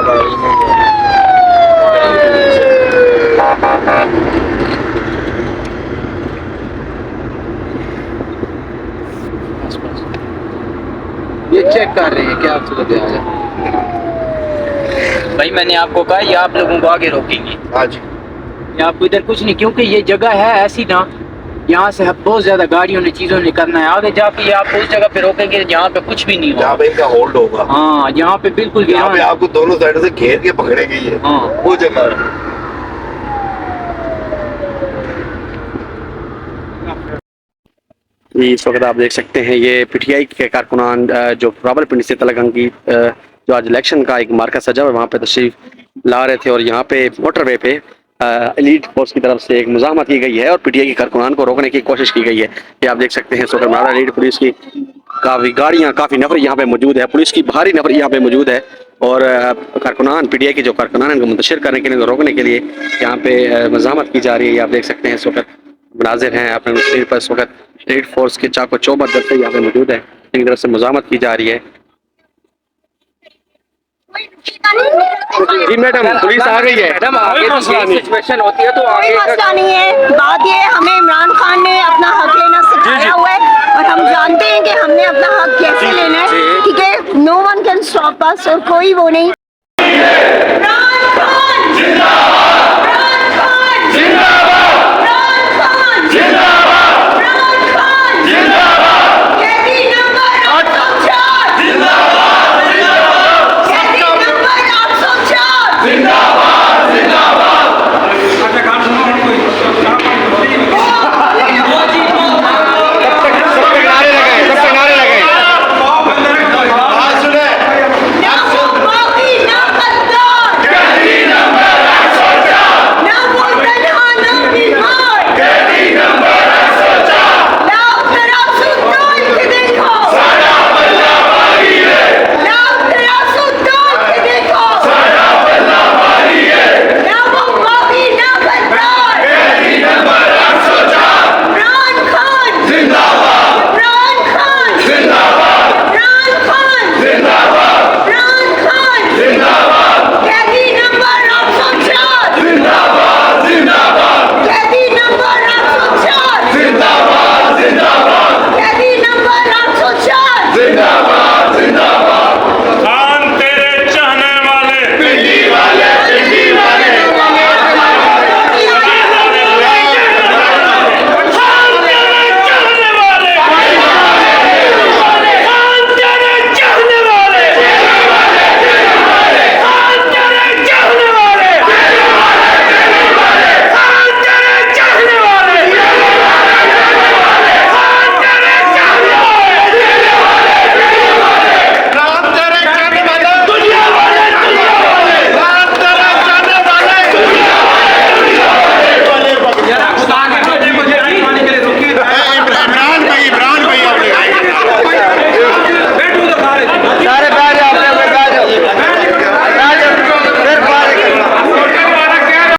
ये चेक कर रहे हैं क्या सूरत हाल है भाई। मैंने आपको कहा ये आप लोगों को आगे रोकेंगे। हाँ जी। ये आपको इधर कुछ नहीं, क्योंकि ये जगह है ऐसी ना, यहाँ से बहुत ज्यादा गाड़ियों ने चीजों ने करना है। आगे जाके ये आप उस जगह पे रोकेंगे जहाँ पे कुछ भी नहीं होगा, जहाँ पे इनका होल्ड होगा। हाँ, यहाँ पे बिल्कुल यहाँ पे आपको दोनों साइड से घेर के पकड़ेंगे ये। हाँ, वो जगह। इस वक्त आप देख सकते हैं ये पीटीआई के कारकुनान जो रावलपिंडी से तलगंग की जो आज इलेक्शन का एक मार्का सजा हुआ वहाँ पे तशरीफ ला रहे थे, और यहाँ पे मोटरवे पे एलीट फोर्स की तरफ से एक मुज़ाहमत की गई है और पीटीआई के कारकुनान को रोकने की कोशिश की गई है। ये आप देख सकते हैं सोकर एलीट पुलिस की काफ़ी गाड़ियाँ, काफ़ी नफर यहाँ पे मौजूद है, पुलिस की भारी नफर यहाँ पे मौजूद है, और कारकुनान पीटीआई के जो कारकुनान हैं उनको मुंतशिर करने के लिए, रोकने के लिए यहाँ पे मुज़ाहमत की जा रही है। ये आप देख सकते हैं इस वक्त मुनाजिर हैं अपने स्टेज पर, इस वक्त स्टेट फोर्स के चाको चौबत दस्ते यहाँ पे मौजूद है, इनकी तरफ से मुज़ाहमत की जा रही है। जी मैडम, पुलिस आ गई है। मैडम आगे तो सिचुएशन होती है तो आगे कोई मसला नहीं है। बात ये है, हमें इमरान खान ने अपना हक लेना सिखाया हुआ है और हम जानते हैं कि हमने अपना हक कैसे लेना है, ठीक है। No one can stop us, और कोई वो नहीं। इमरान खान जिंदाबाद, इमरान खान जिंदाबाद।